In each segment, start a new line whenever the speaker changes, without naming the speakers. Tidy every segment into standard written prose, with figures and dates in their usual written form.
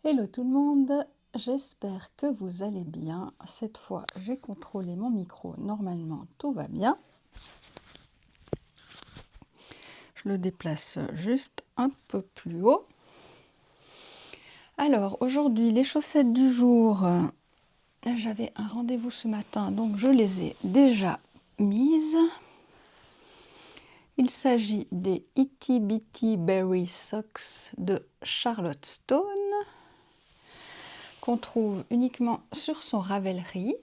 Hello tout le monde, j'espère que vous allez bien. Cette fois, j'ai contrôlé mon micro, normalement tout va bien. Je le déplace juste un peu plus haut. Alors, aujourd'hui, les chaussettes du jour, j'avais un rendez-vous ce matin, donc je les ai déjà mises. Il s'agit des Itty Bitty Berry Socks de Charlotte Stone, qu'on trouve uniquement sur son Ravelry.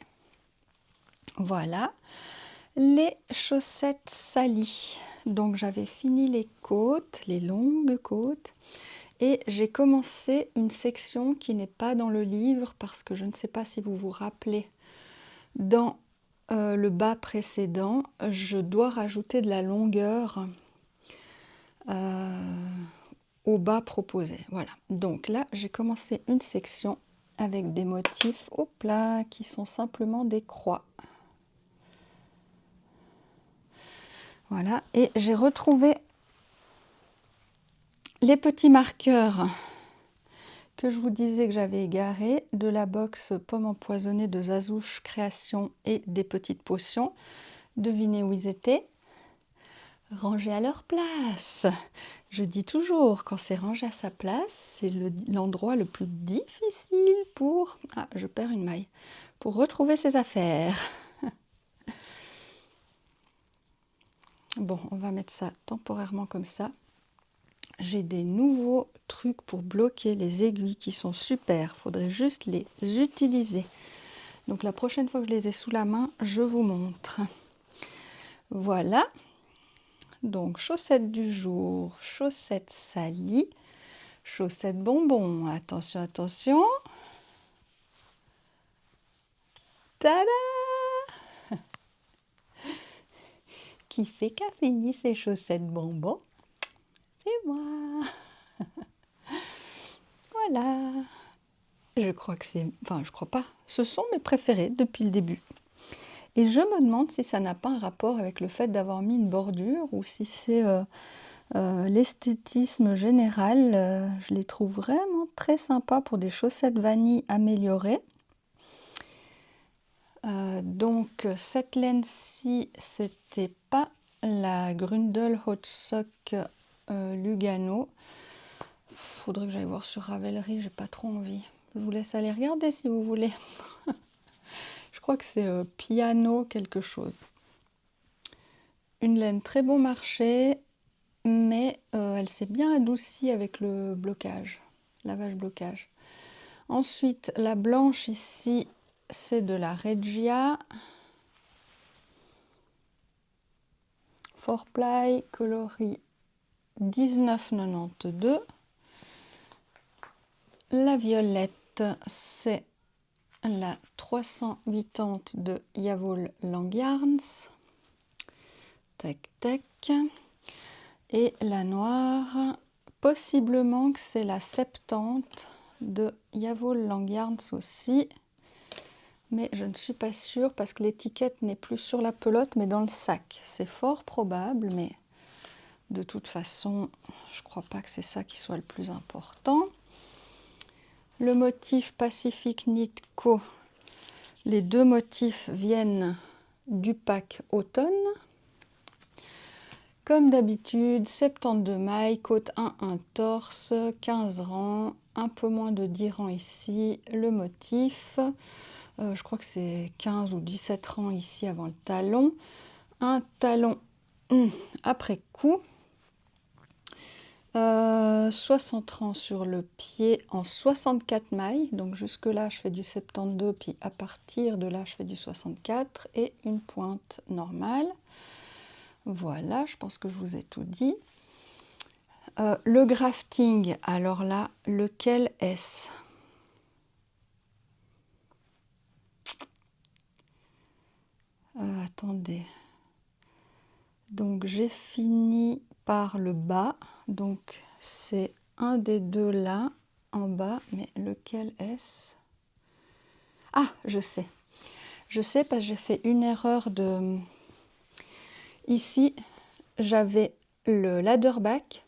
Voilà, les chaussettes Sally. Donc j'avais fini les côtes, les longues côtes, et j'ai commencé une section qui n'est pas dans le livre parce que je ne sais pas si vous vous rappelez, dans le bas précédent, je dois rajouter de la longueur au bas proposé. Voilà, donc là j'ai commencé une section avec des motifs au plat qui sont simplement des croix. Voilà, et j'ai retrouvé les petits marqueurs que je vous disais que j'avais égarés de la box Pommes empoisonnées de Zazouche Création et des petites potions. Devinez où ils étaient? Rangés à leur place. Je dis toujours, quand c'est rangé à sa place, c'est l'endroit le plus difficile pour... Ah, je perds une maille. Pour retrouver ses affaires. Bon, on va mettre ça temporairement comme ça. J'ai des nouveaux trucs pour bloquer les aiguilles qui sont super. Il faudrait juste les utiliser. Donc la prochaine fois que je les ai sous la main, je vous montre. Voilà. Donc chaussettes du jour, chaussettes Sally, chaussettes bonbons. Attention, attention. Tada! Qui c'est qui a fini ces chaussettes bonbons? C'est moi. Voilà. Je crois que c'est... Enfin, je crois pas. Ce sont mes préférés depuis le début. Et je me demande si ça n'a pas un rapport avec le fait d'avoir mis une bordure ou si c'est l'esthétisme général. Je les trouve vraiment très sympas pour des chaussettes vanille améliorées. Donc cette laine-ci, c'était pas la Grundel Hot Sock Lugano. Faudrait que j'aille voir sur Ravelry, j'ai pas trop envie. Je vous laisse aller regarder si vous voulez. Je crois que c'est piano quelque chose. Une laine très bon marché, mais elle s'est bien adoucie avec le blocage, lavage blocage. Ensuite, la blanche ici, c'est de la Regia. 4ply, coloris 19,92. La violette, c'est la 380 de Yavol Langyarns. Tac, tac. Et la noire, possiblement que c'est la 70 de Yavol Langyarns aussi. Mais je ne suis pas sûre parce que l'étiquette n'est plus sur la pelote mais dans le sac. C'est fort probable, mais de toute façon, je ne crois pas que c'est ça qui soit le plus important. Le motif Pacific Knit Co. Les deux motifs viennent du pack automne. Comme d'habitude, 72 mailles, côte 1 torse, 15 rangs, un peu moins de 10 rangs ici. Le motif, je crois que c'est 15 ou 17 rangs ici avant le talon. Un talon après coup. 60 rangs sur le pied en 64 mailles, donc jusque là je fais du 72, puis à partir de là je fais du 64 et une pointe normale. Voilà, je pense que je vous ai tout dit. Le grafting, alors là, lequel est-ce? Attendez. Donc j'ai fini par le bas, donc c'est un des deux là, en bas, mais lequel est-ce? Ah, je sais. Je sais parce que j'ai fait une erreur de... Ici, j'avais le ladder back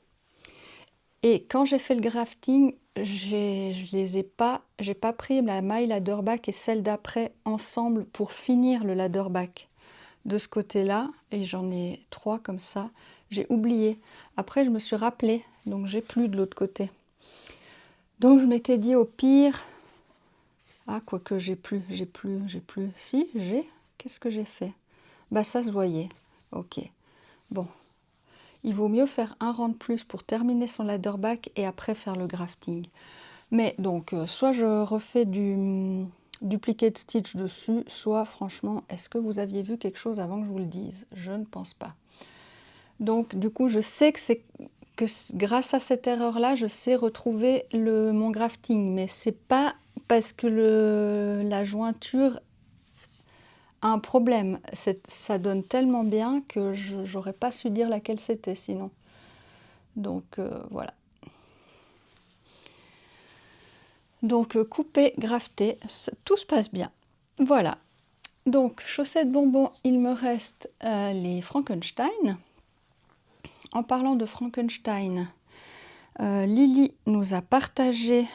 et quand j'ai fait le grafting, je les ai pas, j'ai pas pris la maille ladderback et celle d'après ensemble pour finir le ladderback de ce côté-là, et j'en ai 3 comme ça. J'ai oublié. Après, je me suis rappelé, donc j'ai plus de l'autre côté. Donc je m'étais dit au pire, ah quoique j'ai plus. Si, j'ai. Qu'est-ce que j'ai fait? Bah ça se voyait. Ok. Bon. Il vaut mieux faire un rang de plus pour terminer son ladderback et après faire le grafting. Mais donc, soit je refais du duplicate stitch dessus, soit franchement, est-ce que vous aviez vu quelque chose avant que je vous le dise? Je ne pense pas. Donc du coup, je sais que grâce à cette erreur-là, je sais retrouver mon grafting, mais c'est pas parce que la jointure a un problème. Ça donne tellement bien que je n'aurais pas su dire laquelle c'était sinon. Donc voilà. Donc couper, grafter, tout se passe bien. Voilà. Donc chaussettes bonbons, il me reste les Frankenstein. En parlant de Frankenstein, Lily nous a partagé,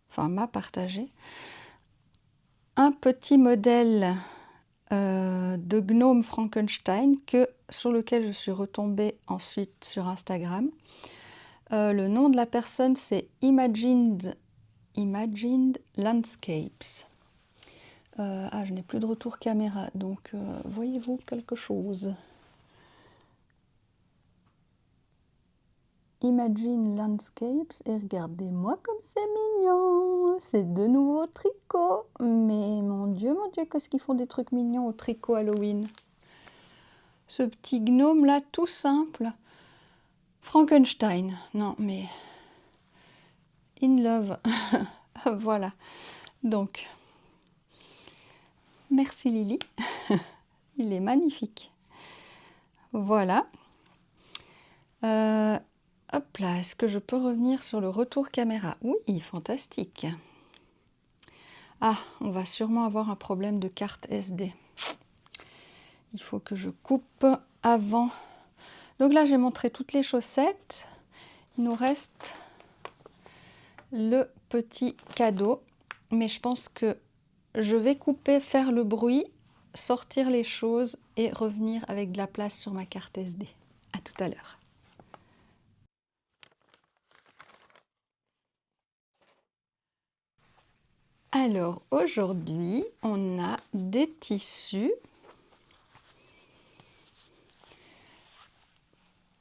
enfin m'a partagé, un petit modèle de gnome Frankenstein sur lequel je suis retombée ensuite sur Instagram. Le nom de la personne c'est Imagined Landscapes. Je n'ai plus de retour caméra, donc voyez-vous quelque chose? Imagine Landscapes, et regardez-moi comme c'est mignon, c'est de nouveau tricot, mais mon Dieu, qu'est-ce qu'ils font des trucs mignons au tricot Halloween. Ce petit gnome là, tout simple, Frankenstein, non mais, in love, voilà, donc, merci Lily, il est magnifique, voilà. Hop là, est-ce que je peux revenir sur le retour caméra? Oui, fantastique. Ah, on va sûrement avoir un problème de carte SD. Il faut que je coupe avant. Donc là, j'ai montré toutes les chaussettes. Il nous reste le petit cadeau. Mais je pense que je vais couper, faire le bruit, sortir les choses et revenir avec de la place sur ma carte SD. À tout à l'heure. Alors aujourd'hui, on a des tissus.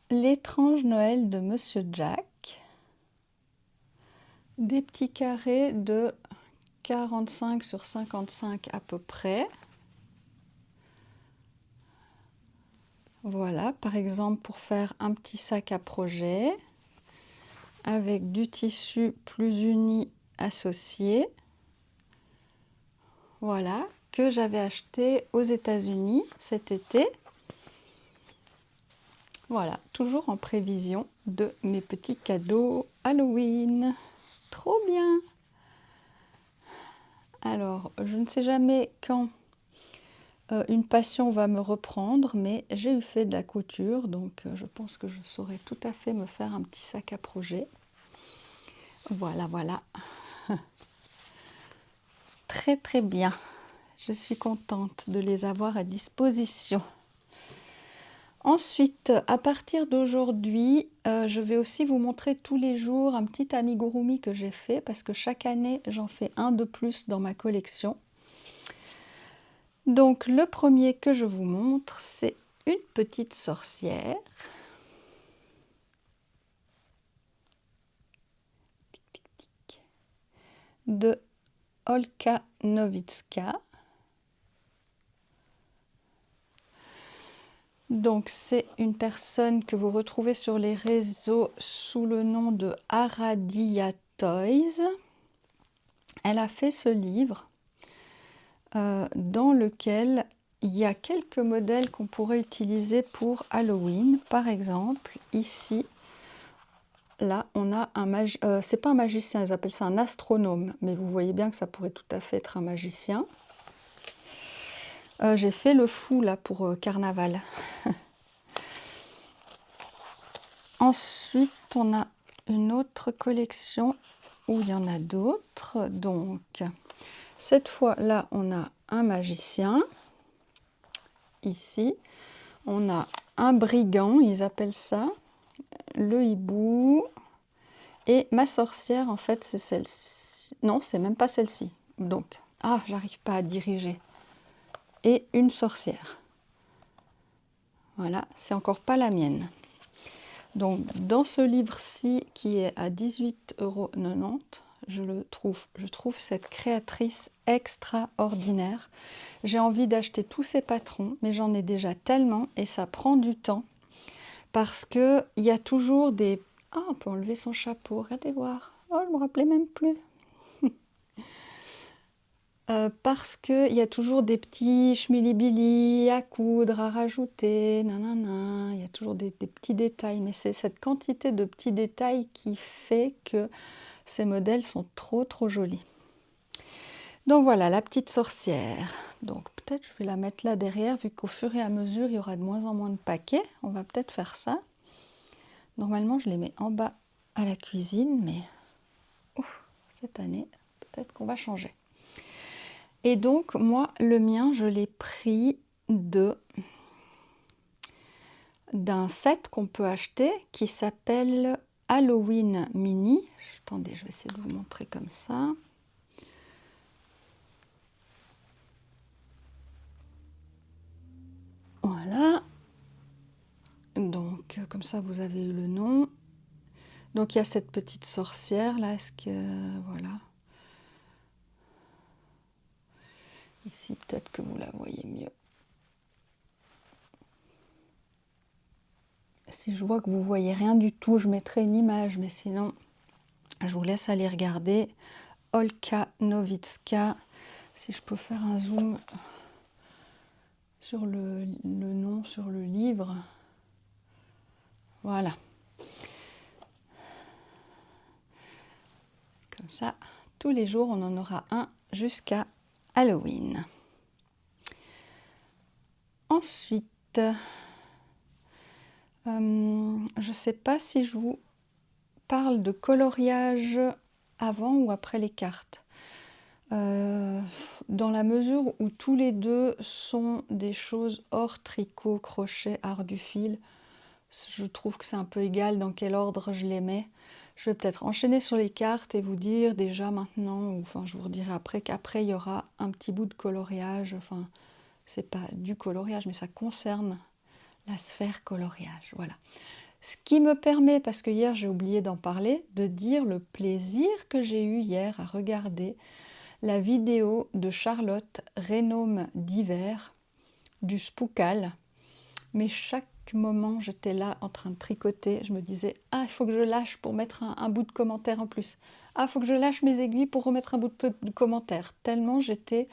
L'étrange Noël de Monsieur Jack. Des petits carrés de 45 sur 55 à peu près. Voilà, par exemple pour faire un petit sac à projet avec du tissu plus uni associé. Voilà, que j'avais acheté aux États-Unis cet été. Voilà, toujours en prévision de mes petits cadeaux Halloween. Trop bien! Alors, je ne sais jamais quand une passion va me reprendre, mais j'ai eu fait de la couture, donc je pense que je saurais tout à fait me faire un petit sac à projet. Voilà, voilà. Très très bien. Je suis contente de les avoir à disposition. Ensuite, à partir d'aujourd'hui, je vais aussi vous montrer tous les jours un petit amigurumi que j'ai fait, parce que chaque année, j'en fais un de plus dans ma collection. Donc, le premier que je vous montre, c'est une petite sorcière. De Olka Nowicka. Donc c'est une personne que vous retrouvez sur les réseaux sous le nom de Aradia Toys. Elle a fait ce livre dans lequel il y a quelques modèles qu'on pourrait utiliser pour Halloween. Par exemple, ici, là, on a un c'est pas un magicien, ils appellent ça un astronome, mais vous voyez bien que ça pourrait tout à fait être un magicien. J'ai fait le fou là pour carnaval. Ensuite, on a une autre collection où il y en a d'autres. Donc, cette fois-là, on a un magicien. Ici, on a un brigand, ils appellent ça. Le hibou. Et ma sorcière, en fait, c'est celle-ci. Non, c'est même pas celle-ci. Donc, ah, j'arrive pas à diriger. Et une sorcière. Voilà, c'est encore pas la mienne. Donc, dans ce livre-ci, qui est à 18,90 €, je trouve cette créatrice extraordinaire. J'ai envie d'acheter tous ces patrons, mais j'en ai déjà tellement et ça prend du temps parce qu'il y a toujours des... Ah, on peut enlever son chapeau, regardez voir. Oh, je ne me rappelais même plus. Parce qu'il y a toujours des petits schmilibili à coudre, à rajouter, nanana. Il y a toujours des petits détails, mais c'est cette quantité de petits détails qui fait que ces modèles sont trop jolis. Donc voilà, la petite sorcière. Donc peut-être je vais la mettre là derrière, vu qu'au fur et à mesure, il y aura de moins en moins de paquets. On va peut-être faire ça. Normalement, je les mets en bas à la cuisine, mais cette année, peut-être qu'on va changer. Et donc, moi, le mien, je l'ai pris d'un set qu'on peut acheter qui s'appelle Halloween Mini. Attendez, je vais essayer de vous montrer comme ça. Voilà. Donc, comme ça, vous avez eu le nom. Donc, il y a cette petite sorcière là. Est-ce que... Voilà. Ici, peut-être que vous la voyez mieux. Si je vois que vous voyez rien du tout, je mettrai une image, mais sinon, je vous laisse aller regarder. Olka Nowicka. Si je peux faire un zoom sur le nom, sur le livre. Voilà. Comme ça, tous les jours, on en aura un jusqu'à Halloween. Ensuite, je ne sais pas si je vous parle de coloriage avant ou après les cartes. Dans la mesure où tous les deux sont des choses hors tricot, crochet, art du fil, je trouve que c'est un peu égal dans quel ordre je les mets. Je vais peut-être enchaîner sur les cartes et vous dire déjà maintenant, ou enfin je vous redirai après, qu'après il y aura un petit bout de coloriage. Enfin, c'est pas du coloriage, mais ça concerne la sphère coloriage. Voilà. Ce qui me permet, parce que hier j'ai oublié d'en parler, de dire le plaisir que j'ai eu hier à regarder la vidéo de Charlotte Rénaume d'hiver du Spookal. Mais chaque moment, j'étais là en train de tricoter. Je me disais, ah, il faut que je lâche pour mettre un bout de commentaire en plus. Ah, il faut que je lâche mes aiguilles pour remettre un bout de commentaire. Tellement j'étais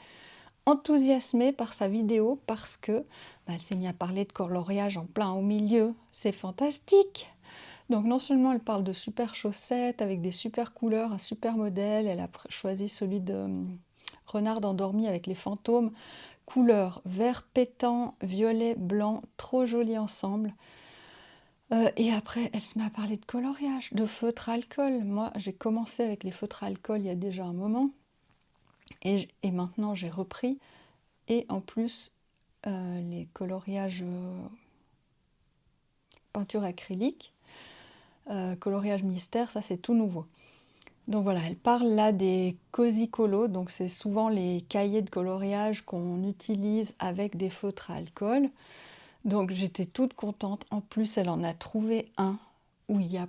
enthousiasmée par sa vidéo parce que elle s'est mise à parler de coloriage en plein au milieu. C'est fantastique! Donc non seulement elle parle de super chaussettes avec des super couleurs, un super modèle. Elle a choisi celui de Renard endormi avec les fantômes. Couleurs vert pétant, violet, blanc, trop jolis ensemble. Et après, elle se met à parler de coloriage, de feutre à alcool. Moi, j'ai commencé avec les feutres à alcool il y a déjà un moment. Et maintenant, j'ai repris. Et en plus, les coloriages peinture acrylique, coloriage mystère, ça c'est tout nouveau. Donc voilà, elle parle là des Cozy Colo, donc c'est souvent les cahiers de coloriage qu'on utilise avec des feutres à alcool. Donc j'étais toute contente. En plus, elle en a trouvé un où il n'y a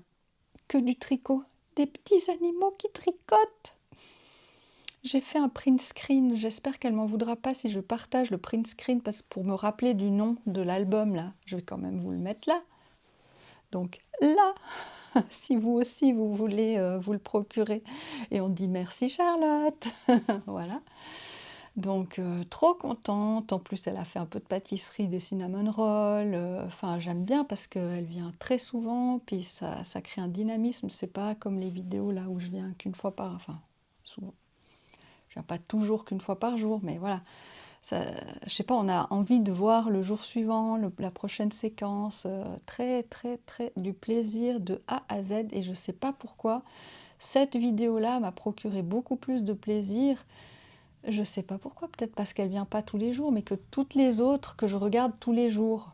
que du tricot, des petits animaux qui tricotent. J'ai fait un print screen, j'espère qu'elle m'en voudra pas si je partage le print screen, parce que pour me rappeler du nom de l'album là, je vais quand même vous le mettre là. Donc là, si vous aussi vous voulez vous le procurer. Et on dit merci Charlotte. Voilà. Donc trop contente. En plus elle a fait un peu de pâtisserie, des cinnamon rolls. Enfin j'aime bien parce qu'elle vient très souvent. Puis ça crée un dynamisme. C'est pas comme les vidéos là où je viens qu'une fois par... Enfin souvent. Je viens pas toujours qu'une fois par jour. Mais voilà. Ça, je sais pas, on a envie de voir le jour suivant, la prochaine séquence, très du plaisir de A à Z, et je sais pas pourquoi, Cette vidéo-là m'a procuré beaucoup plus de plaisir. Je ne sais pas pourquoi, peut-être parce qu'elle ne vient pas tous les jours, mais que toutes les autres que je regarde tous les jours.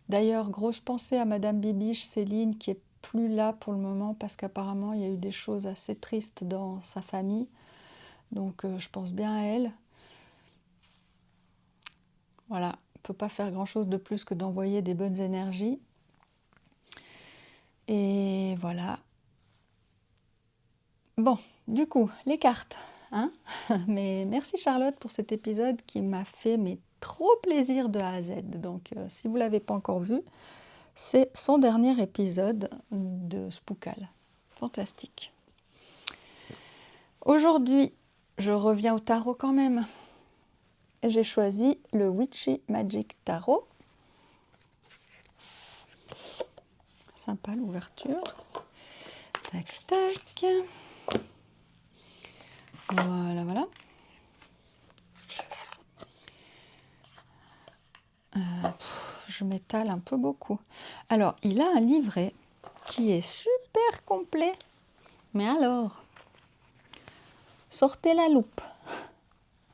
D'ailleurs, grosse pensée à Madame Bibiche, Céline, qui est plus là pour le moment, parce qu'apparemment, il y a eu des choses assez tristes dans sa famille. Donc, je pense bien à elle. Voilà, on ne peut pas faire grand-chose de plus que d'envoyer des bonnes énergies. Et voilà. Bon, du coup, les cartes. Hein. Mais merci Charlotte pour cet épisode qui m'a fait trop plaisir de A à Z. Donc, si vous ne l'avez pas encore vu, c'est son dernier épisode de Spookal. Fantastique. Aujourd'hui, je reviens au tarot quand même. J'ai choisi le Witchy Magic Tarot. Sympa l'ouverture. Tac, tac. Voilà, voilà. Je m'étale un peu beaucoup. Alors, il a un livret qui est super complet. Mais alors, sortez la loupe.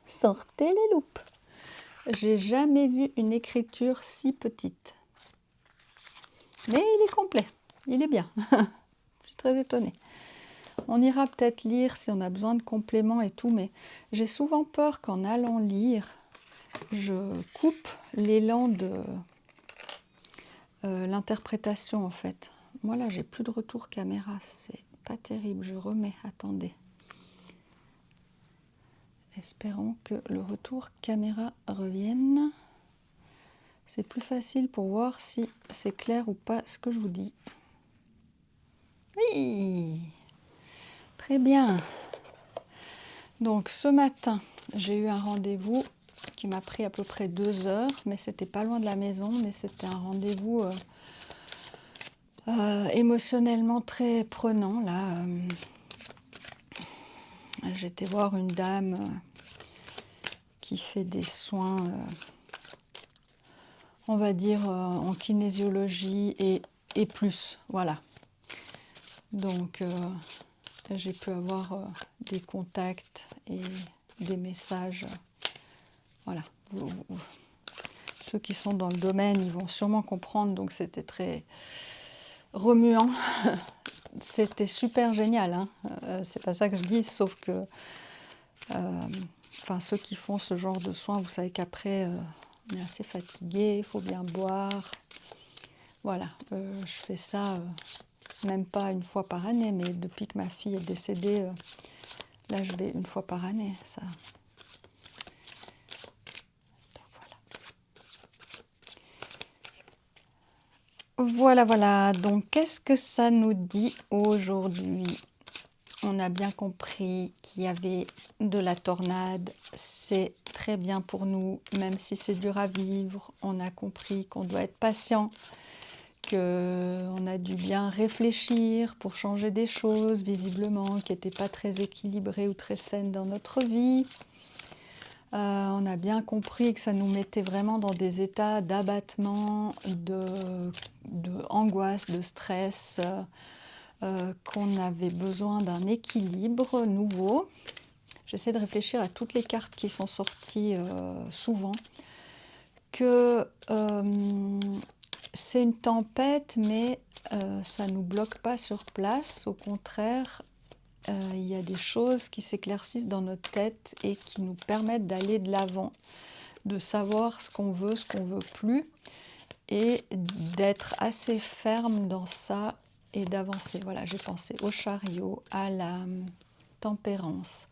Sortez les loupes. J'ai jamais vu une écriture si petite. Mais il est complet. Il est bien. Je suis très étonnée. On ira peut-être lire si on a besoin de compléments et tout, mais j'ai souvent peur qu'en allant lire, je coupe l'élan de l'interprétation en fait. Moi là, j'ai plus de retour caméra, c'est pas terrible. Je remets, attendez. Espérons que le retour caméra revienne. C'est plus facile pour voir si c'est clair ou pas ce que je vous dis. Oui, très bien. Donc ce matin, j'ai eu un rendez-vous qui m'a pris à peu près 2 heures, mais c'était pas loin de la maison, mais c'était un rendez-vous émotionnellement très prenant. Là, j'étais voir une dame qui fait des soins, on va dire, en kinésiologie et plus, voilà. Donc, j'ai pu avoir des contacts et des messages. Voilà. Ceux qui sont dans le domaine, ils vont sûrement comprendre. Donc, c'était très remuant. C'était super génial. Hein. C'est pas ça que je dis, sauf que ceux qui font ce genre de soins, vous savez qu'après, on est assez fatigué, il faut bien boire. Voilà, je fais ça même pas une fois par année, mais depuis que ma fille est décédée, là je vais une fois par année. Ça. Donc, voilà. Voilà. Donc qu'est-ce que ça nous dit aujourd'hui? On a bien compris qu'il y avait de la tornade. C'est très bien pour nous, même si c'est dur à vivre. On a compris qu'on doit être patient, qu'on a dû bien réfléchir pour changer des choses, visiblement, qui n'étaient pas très équilibrées ou très saines dans notre vie. On a bien compris que ça nous mettait vraiment dans des états d'abattement, de angoisse, de stress, qu'on avait besoin d'un équilibre nouveau. J'essaie de réfléchir à toutes les cartes qui sont sorties souvent, que c'est une tempête, mais ça ne nous bloque pas sur place. Au contraire, il y a des choses qui s'éclaircissent dans notre tête et qui nous permettent d'aller de l'avant, de savoir ce qu'on veut plus, et d'être assez ferme dans ça et d'avancer. Voilà, j'ai pensé au chariot, à la tempérance,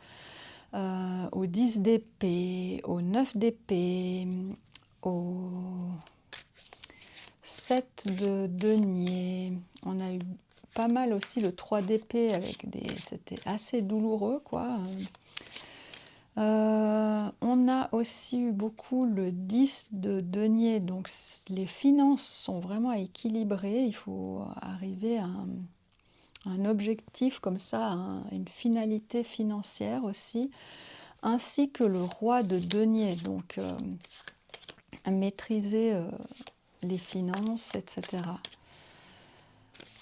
au 10 d'épée, au 9 d'épée, au 7 de denier. On a eu pas mal aussi le 3 d'épée avec des... C'était assez douloureux, quoi. On a aussi eu beaucoup le 10 de denier, donc les finances sont vraiment équilibrées. Il faut arriver à un objectif comme ça, une finalité financière aussi, ainsi que le roi de denier, donc maîtriser les finances, etc.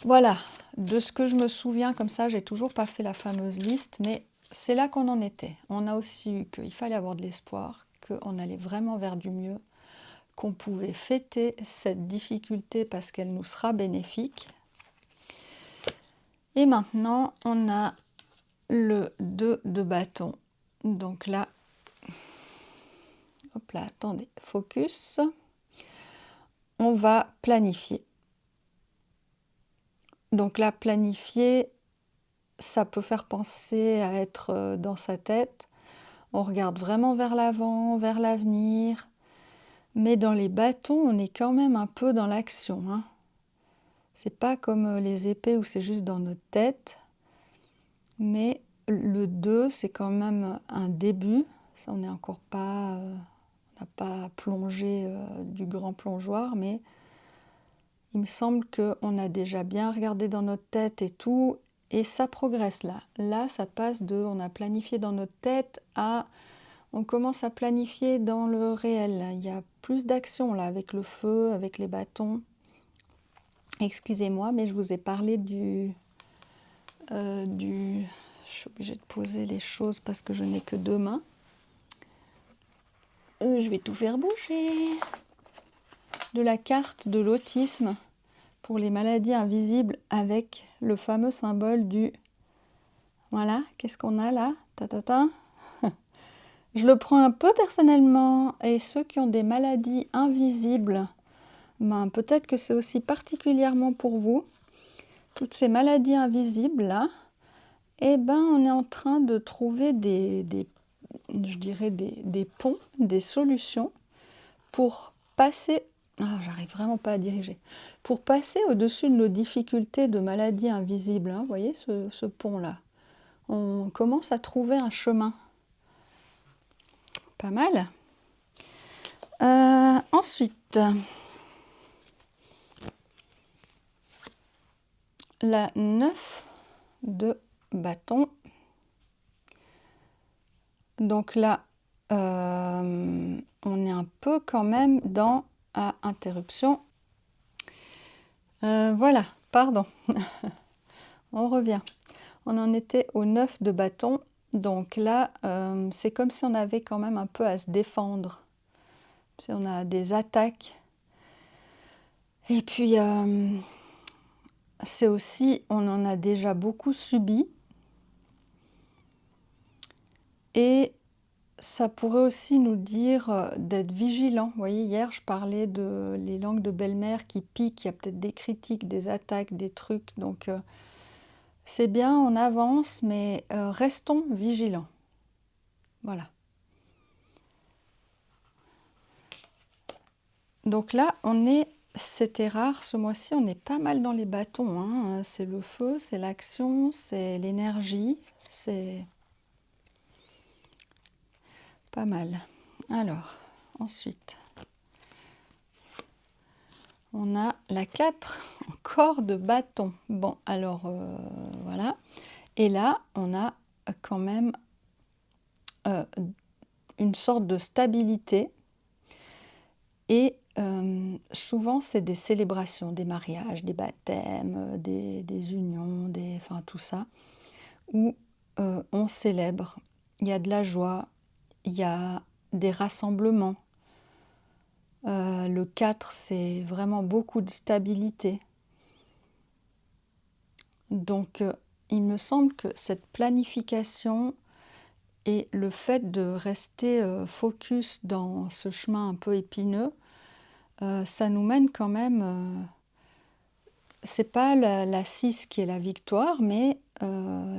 Voilà, de ce que je me souviens, comme ça, j'ai toujours pas fait la fameuse liste, mais c'est là qu'on en était. On a aussi eu qu'il fallait avoir de l'espoir, qu'on allait vraiment vers du mieux, qu'on pouvait fêter cette difficulté parce qu'elle nous sera bénéfique. Et maintenant, on a le 2 de bâton. Donc là, hop là, attendez, focus. On va planifier. Donc là, planifier, ça peut faire penser à être dans sa tête. On regarde vraiment vers l'avant, vers l'avenir. Mais dans les bâtons, on est quand même un peu dans l'action, hein. C'est pas comme les épées où c'est juste dans notre tête. Mais le 2, c'est quand même un début. Ça, on n'est encore pas... on n'a pas plongé du grand plongeoir, mais il me semble qu'on a déjà bien regardé dans notre tête et tout, et ça progresse là. Là, ça passe de on a planifié dans notre tête à on commence à planifier dans le réel. Il y a plus d'action là avec le feu, avec les bâtons. Excusez-moi, mais je vous ai parlé du... Je suis obligée de poser les choses parce que je n'ai que 2 mains. Je vais tout faire bouger. De la carte de l'autisme pour les maladies invisibles avec le fameux symbole du... Voilà, qu'est-ce qu'on a là? Ta-ta-ta. Je le prends un peu personnellement, et ceux qui ont des maladies invisibles, ben, peut-être que c'est aussi particulièrement pour vous. Toutes ces maladies invisibles là, eh ben, on est en train de trouver je dirais des ponts, des solutions pour passer... Ah, j'arrive vraiment pas à diriger. Pour passer au-dessus de nos difficultés de maladies invisibles, hein, vous voyez ce pont-là. On commence à trouver un chemin. Pas mal. Ensuite, la 9 de bâton. Donc là, on est un peu quand même dans interruption. Voilà, pardon. On revient. On en était au 9 de bâton. Donc là, c'est comme si on avait quand même un peu à se défendre. Si on a des attaques. Et puis, c'est aussi, on en a déjà beaucoup subi. Et ça pourrait aussi nous dire d'être vigilant. Vous voyez, hier, je parlais de les langues de belle-mère qui piquent. Il y a peut-être des critiques, des attaques, des trucs. Donc, c'est bien, on avance, mais restons vigilants. Voilà. Donc là, c'était rare ce mois-ci, on est pas mal dans les bâtons, hein. C'est le feu, c'est l'action, c'est l'énergie, c'est pas mal. Alors, ensuite, on a la 4, encore de bâton. Bon, alors, voilà. Et là, on a quand même une sorte de stabilité. Et souvent, c'est des célébrations, des mariages, des baptêmes, des unions, enfin tout ça, où on célèbre. Il y a de la joie, il y a des rassemblements. Le 4, c'est vraiment beaucoup de stabilité. Donc, il me semble que cette planification et le fait de rester focus dans ce chemin un peu épineux, ça nous mène quand même... c'est pas la 6 qui est la victoire, mais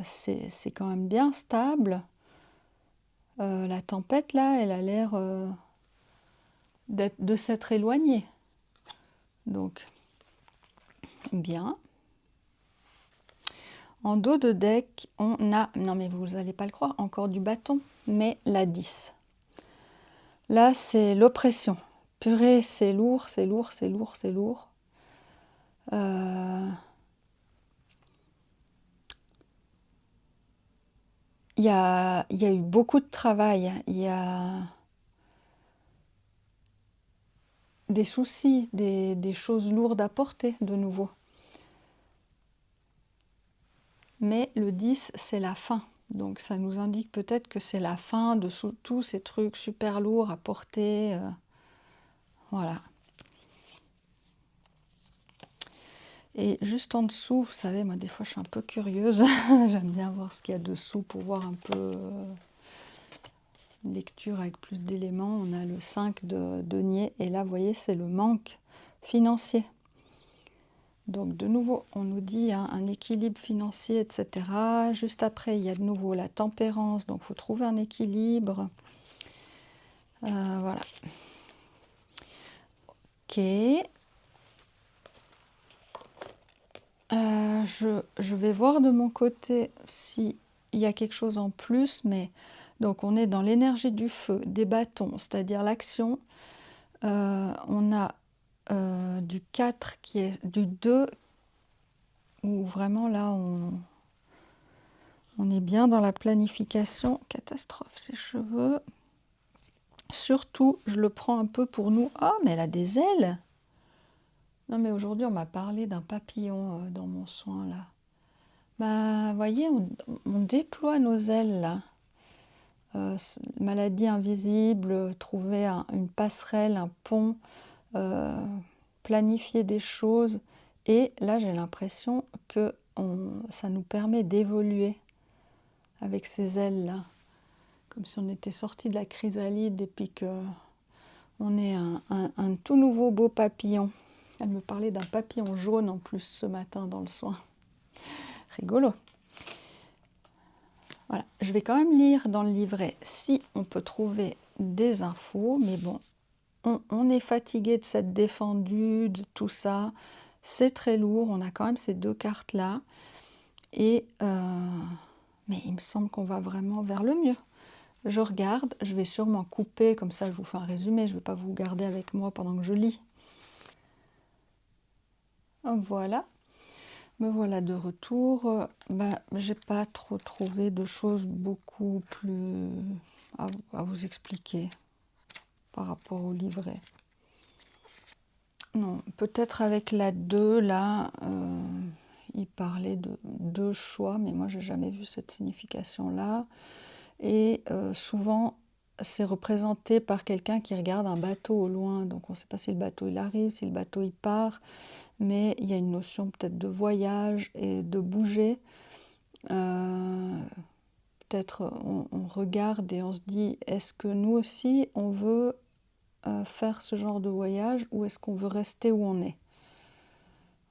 c'est quand même bien stable. La tempête, là, elle a l'air de s'être éloignée. Donc, bien. En dos de deck, on a... Non, mais vous n'allez pas le croire, encore du bâton, mais la 10. Là, c'est l'oppression. Purée, c'est lourd, c'est lourd, c'est lourd, c'est lourd. Il y a eu beaucoup de travail. Il y a des soucis, des choses lourdes à porter de nouveau. mais le 10 c'est la fin. Donc ça nous indique peut-être que c'est la fin de tous ces trucs super lourds à porter. Voilà. Et juste en dessous, vous savez, moi des fois je suis un peu curieuse. J'aime bien voir ce qu'il y a dessous pour voir un peu une lecture avec plus d'éléments. On a le 5 de denier et là vous voyez c'est le manque financier. Donc de nouveau, on nous dit hein, un équilibre financier, etc. Juste après, il y a de nouveau la tempérance, donc il faut trouver un équilibre. Voilà. Ok. Je vais voir de mon côté s'il y a quelque chose en plus, mais donc on est dans l'énergie du feu, des bâtons, c'est-à-dire l'action. On a du 4 qui est du 2 où vraiment là on est bien dans la planification. Catastrophe, ses cheveux. Surtout, je le prends un peu pour nous. Ah, mais elle a des ailes! Non, mais aujourd'hui, on m'a parlé d'un papillon dans mon soin, là. Bah, vous voyez, on déploie nos ailes, là. Maladie invisible, trouver une passerelle, un pont, planifier des choses. Et là, j'ai l'impression que ça nous permet d'évoluer avec ces ailes-là. Comme si on était sorti de la chrysalide et puis que on est un tout nouveau beau papillon. Elle me parlait d'un papillon jaune en plus ce matin dans le soin. Rigolo. Voilà, je vais quand même lire dans le livret si on peut trouver des infos, mais bon, on est fatigué de cette défendue, de tout ça. C'est très lourd, on a quand même ces deux cartes-là. Et mais il me semble qu'on va vraiment vers le mieux. Je regarde, je vais sûrement couper, comme ça je vous fais un résumé, je ne vais pas vous garder avec moi pendant que je lis. Voilà, me voilà de retour. J'ai pas trop trouvé de choses beaucoup plus à vous expliquer par rapport au livret. Non, peut-être avec la 2, là, il parlait de 2 choix, mais moi j'ai jamais vu cette signification-là. Et souvent, c'est représenté par quelqu'un qui regarde un bateau au loin, donc on ne sait pas si le bateau il arrive, si le bateau il part, mais il y a une notion peut-être de voyage et de bouger. Peut-être on regarde et on se dit, est-ce que nous aussi on veut faire ce genre de voyage ou est-ce qu'on veut rester où on est?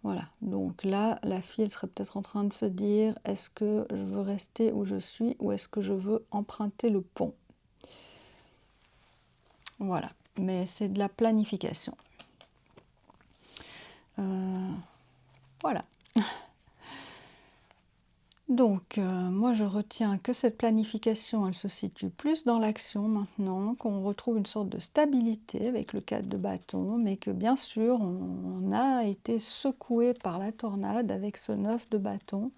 Voilà, donc là, la fille, elle serait peut-être en train de se dire, est-ce que je veux rester où je suis ou est-ce que je veux emprunter le pont? Voilà, mais c'est de la planification. Voilà. Donc, moi, je retiens que cette planification, elle se situe plus dans l'action maintenant, qu'on retrouve une sorte de stabilité avec le 4 de bâton, mais que bien sûr, on a été secoué par la tornade avec ce 9 de bâton.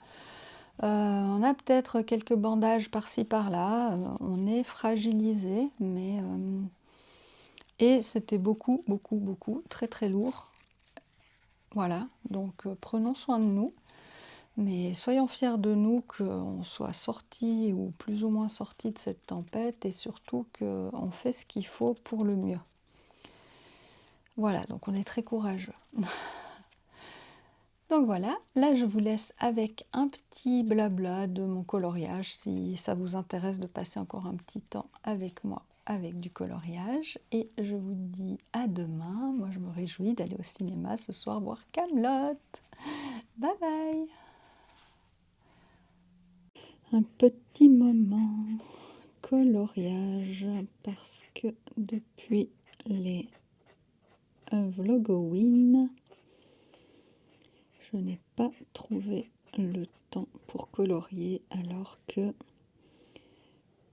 On a peut-être quelques bandages par-ci par-là, on est fragilisé, mais... et c'était beaucoup, beaucoup, beaucoup, très très lourd. Voilà, donc prenons soin de nous. Mais soyons fiers de nous qu'on soit sortis ou plus ou moins sortis de cette tempête et surtout qu'on fait ce qu'il faut pour le mieux. Voilà, donc on est très courageux. Donc voilà, là je vous laisse avec un petit blabla de mon coloriage si ça vous intéresse de passer encore un petit temps avec moi avec du coloriage. Et je vous dis à demain. Moi je me réjouis d'aller au cinéma ce soir voir Kaamelott. Bye bye! Un petit moment coloriage parce que depuis les Vlogoween, je n'ai pas trouvé le temps pour colorier alors que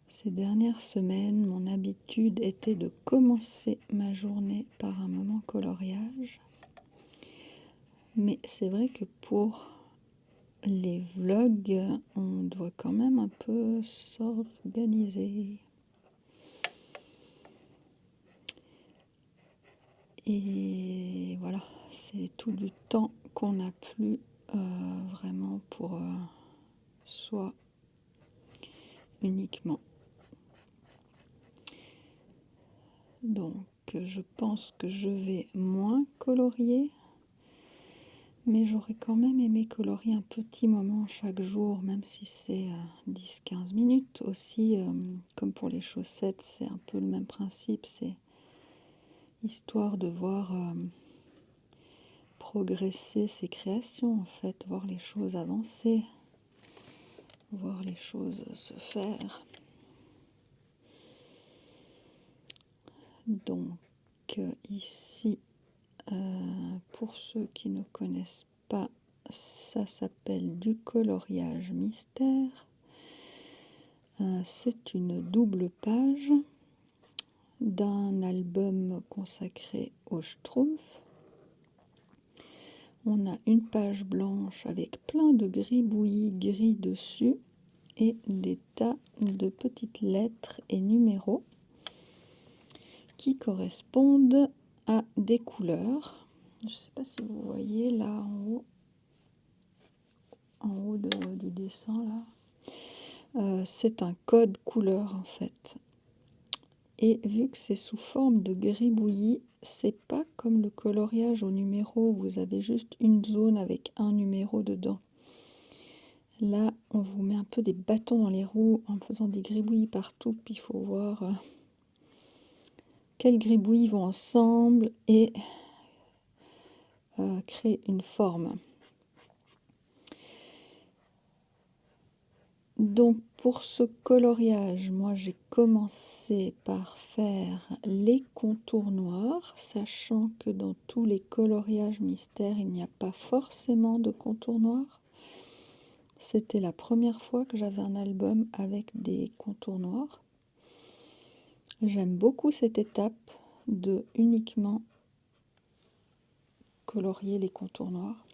ces dernières semaines, mon habitude était de commencer ma journée par un moment coloriage. Mais c'est vrai que pour les vlogs, on doit quand même un peu s'organiser. Et voilà, c'est tout du temps qu'on n'a plus vraiment pour soit uniquement. Donc je pense que je vais moins colorier, mais j'aurais quand même aimé colorier un petit moment chaque jour, même si c'est 10-15 minutes. Aussi, comme pour les chaussettes, c'est un peu le même principe, c'est histoire de voir progresser ses créations, en fait, voir les choses avancer, voir les choses se faire. Donc ici, pour ceux qui ne connaissent pas, ça s'appelle du coloriage mystère. C'est une double page d'un album consacré au Schtroumpf. On a une page blanche avec plein de gribouillis gris dessus et des tas de petites lettres et numéros qui correspondent à des couleurs. Je ne sais pas si vous voyez là en haut du dessin là. C'est un code couleur en fait. Et vu que c'est sous forme de gribouillis, c'est pas comme le coloriage au numéro où vous avez juste une zone avec un numéro dedans. Là, on vous met un peu des bâtons dans les roues en faisant des gribouillis partout, puis il faut voir quels gribouillis vont ensemble et créer une forme. Donc pour ce coloriage, moi j'ai commencé par faire les contours noirs, sachant que dans tous les coloriages mystères, il n'y a pas forcément de contours noirs. C'était la première fois que j'avais un album avec des contours noirs. J'aime beaucoup cette étape de uniquement colorier les contours noirs.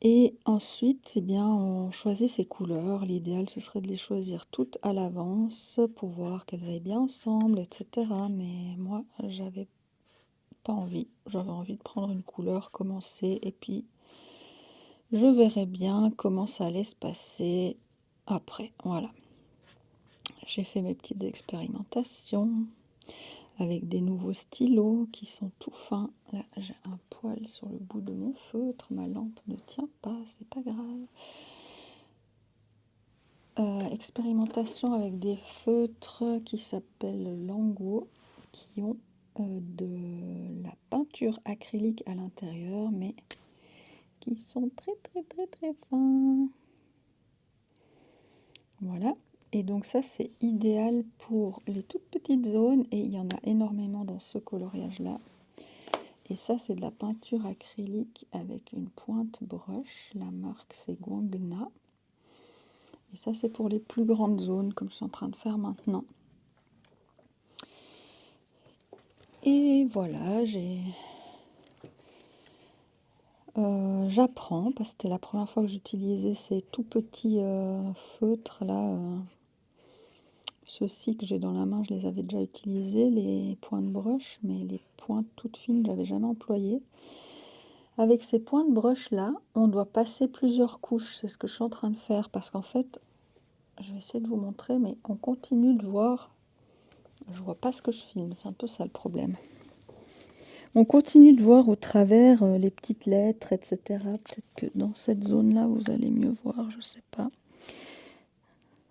Et ensuite, eh bien, on choisit ses couleurs. L'idéal, ce serait de les choisir toutes à l'avance pour voir qu'elles aillent bien ensemble, etc. Mais moi, j'avais pas envie. J'avais envie de prendre une couleur, commencer, et puis je verrai bien comment ça allait se passer après. Voilà. J'ai fait mes petites expérimentations avec des nouveaux stylos qui sont tout fins. Là, j'ai un poil sur le bout de mon feutre. Ma lampe ne tient pas, c'est pas grave. Expérimentation avec des feutres qui s'appellent Languo, qui ont de la peinture acrylique à l'intérieur, mais qui sont très fins. Voilà. Et donc ça, c'est idéal pour les toutes petites zones, et il y en a énormément dans ce coloriage-là. Et ça, c'est de la peinture acrylique avec une pointe brush. La marque, c'est Guangna. Et ça, c'est pour les plus grandes zones, comme je suis en train de faire maintenant. Et voilà, j'apprends, parce que c'était la première fois que j'utilisais ces tout petits feutres là. Ceux-ci que j'ai dans la main, je les avais déjà utilisés, les pointes brush, mais les pointes toutes fines, je n'avais jamais employé. Avec ces pointes brush là, on doit passer plusieurs couches, c'est ce que je suis en train de faire, parce qu'en fait, je vais essayer de vous montrer, mais on continue de voir, je vois pas ce que je filme, c'est un peu ça le problème. On continue de voir au travers les petites lettres, etc. Peut-être que dans cette zone-là, vous allez mieux voir, je sais pas.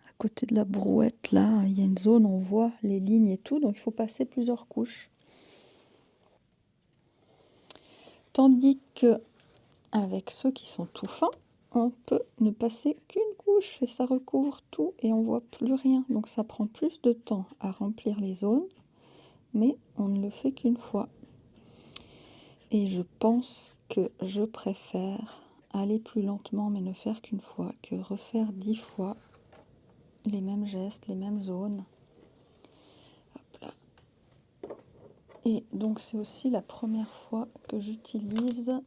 À côté de la brouette, là, il y a une zone, on voit les lignes et tout, donc il faut passer plusieurs couches. Tandis que avec ceux qui sont tout fins, on peut ne passer qu'une couche et ça recouvre tout et on voit plus rien. Donc ça prend plus de temps à remplir les zones, mais on ne le fait qu'une fois. Et je pense que je préfère aller plus lentement mais ne faire qu'une fois que refaire 10 fois les mêmes gestes, les mêmes zones. Hop là. Et donc c'est aussi la première fois que j'utilise,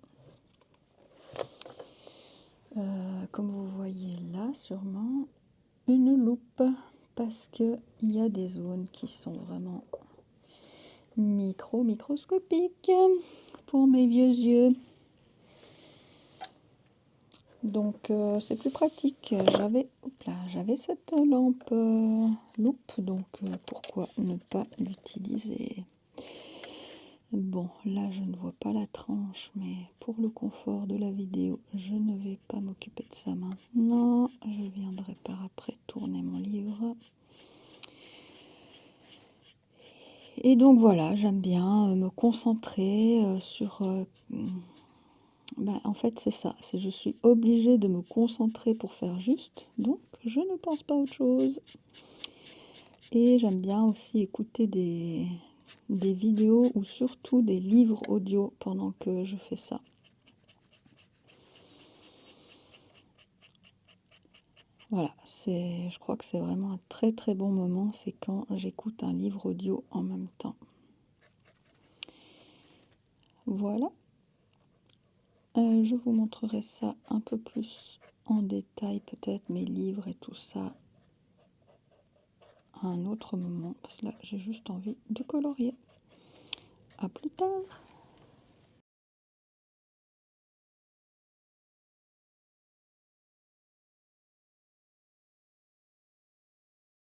comme vous voyez là sûrement, une loupe, parce qu'il y a des zones qui sont vraiment microscopiques pour mes vieux yeux. Donc c'est plus pratique. J'avais cette lampe loupe, donc pourquoi ne pas l'utiliser? Bon, là je ne vois pas la tranche, mais pour le confort de la vidéo, je ne vais pas m'occuper de ça maintenant. Je viendrai par après tourner mon livre. Et donc voilà, j'aime bien me concentrer sur... en fait c'est ça, je suis obligée de me concentrer pour faire juste, donc je ne pense pas à autre chose. Et j'aime bien aussi écouter des vidéos ou surtout des livres audio pendant que je fais ça. Voilà, je crois que c'est vraiment un très très bon moment, c'est quand j'écoute un livre audio en même temps. Voilà. Je vous montrerai ça un peu plus en détail, peut-être mes livres et tout ça, à un autre moment, parce que là j'ai juste envie de colorier. À plus tard.